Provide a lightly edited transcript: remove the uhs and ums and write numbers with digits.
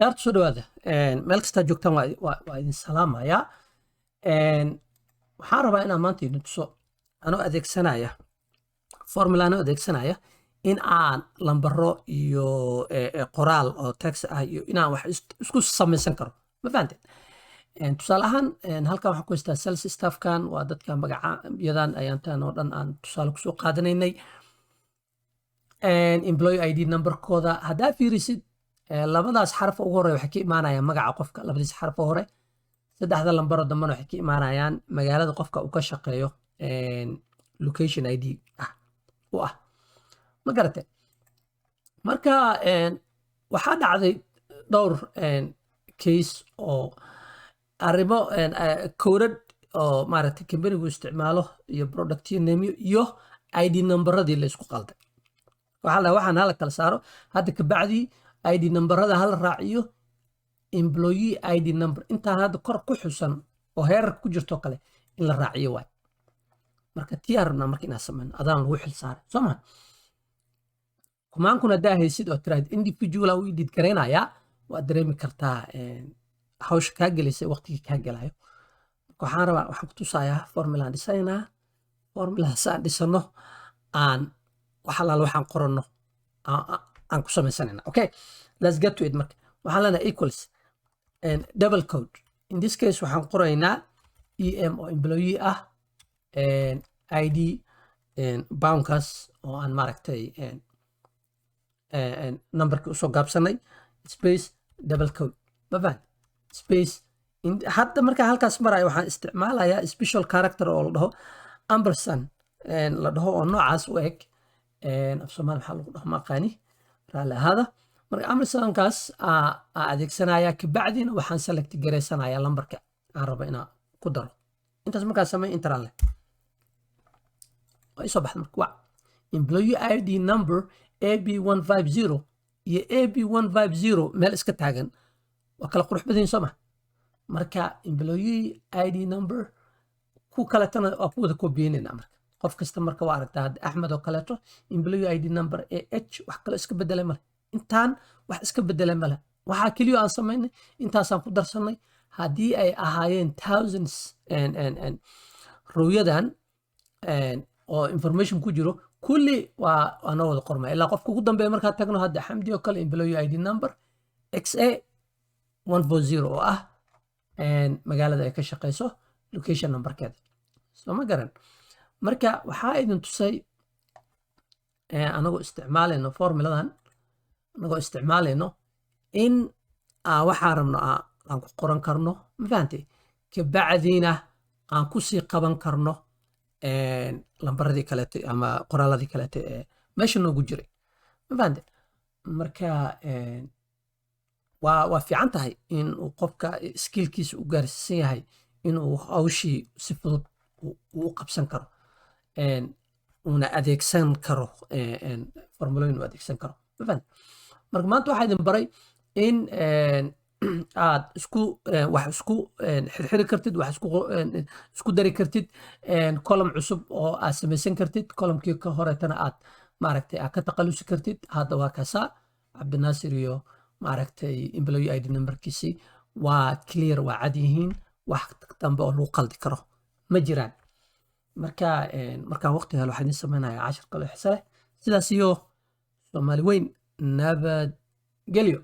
Ciyaarta soo dhawaada meel kastaa joogtaan waa idin salaamayaa. Waxaan rabaa inaan maanta idin tuso anoo adeegsanaya formula anoo adeegsanaya in aan lambaro iyo qoraal oo text ah iyo inaan wax isku samaysan karo. Ma fahanteen? Tusaale ahaan halkan waxaan ku haystaa sales staffkan waa dadka magacyadan ayaantaan oo dhan aan tusaale kusoo qaadanaynay. Employee ID numberkooda haddaa fiirisid labadaas xaraf ugu hore waxay ka imaanayaan magaca qofka labadiis xaraf hore, saddexda lambaro dambana waxay ka imaanayaan magaalada qofka uu ka shaqeeyo location ID u ah. Ma garatay? Marka waxaa dhacday dhowr case oo arrimo coded oo maaragtay companygu isticmaalo iyo product name iyo ID numberadii la isku qalday. waxaan hala kala saaro hadda ka bacdi ID numberada hala raaciyo employee ID number intaan hadda kor ku xusan oo heerar ku jirto kale in la raaciyo waay. Marka tii rabnaa marka inaan samayno adaan lagu xil saaray soo ma kumaankuna haddaa haysid oo tiraahid individual u edit garaynayaa waad dareemi kartaa hawsha kaa gelisay waqtigii kaa gelayo. Waxaan ku tusayaa formula aan dhisaynaa formulahaas aan dhisano aan waxaan qoranno aan ku samaysanayna. Okay, let's get to it. Marka waxaan leenahay equals double code. In this case waxaan qoraynaa em oo employee ah ID boundkaas oo aan maaragtay numberkii usoo gaabsanay space double code mafahant space hadda markaa halkaas marayo waxaan isticmaalayaa special character oo la dhaho ampersand la dhaho oo noocaas u eg af Soomaali waxaa lagu dhaho maqaani raalli ahaada. Marka ampersandkaas adeegsanaya kabacdina waxaan select garaysanayaa lambarka aan rabo inaan ku daro. Intaas markaa samay intaan leh soo baxda marka waa employee ID number AB150 iyo AB150 meel iska taagan waa kala qurux badan soo ma marka employee ID number ku kala tan waa ku wada koobiyeynaa marka qof kasta marka waa aragtaa Axmed oo kaleeto employee ID number AH wax kale iska bedelay male intaan wax iska bedelay male waxaa kaliya aan samaynay intaasaan ku darsanay haddii ay ahaayeen thousands rooyadan oo information ku jiro kulli waa noo wada qormay ilaa qofka ugu dambeeya markaa tagno hadda Xamdi oo kale employee ID number XA140 oo ah magaalada ay ka shaqeyso location numberkeeda soo ma garan. Marka waxaa idin tusay anagoo isticmaalayno formuladan anagoo isticmaalayno in waxaan rabno aan ku qoran karno ma fahantay kabacdiina aan ku sii qaban karno lambaradii kaleete ama qoraaladii kaleete ee meesha noogu jiray ma fahantay. Marka waa fiican tahay in uu qofka skillkiisa u gaarsiisan yahay in uu hawshii si fudud u qabsan karo una adeegsan karo formulooyin u adeegsan karo ma fahantay. Marka maanta waxaa idin baray in aad wax isku xirxiri kartid wax isku dari kartid column cusub oo aad samaysan kartid columnkii ka horeetana aad maaragtay aad ka taqalusi kartid. Hadda waa kaasaa Cabdinaasir iyo maaragtay employee ID numberkiisii waa clear waa cad yihiin wax dambe oo lagu qaldi karo ma jiraan. markaan waqti helo waxaan idin samaynayaa 10 kale xiso leh sidaas iyo Soomaali weyn nabadgelyo.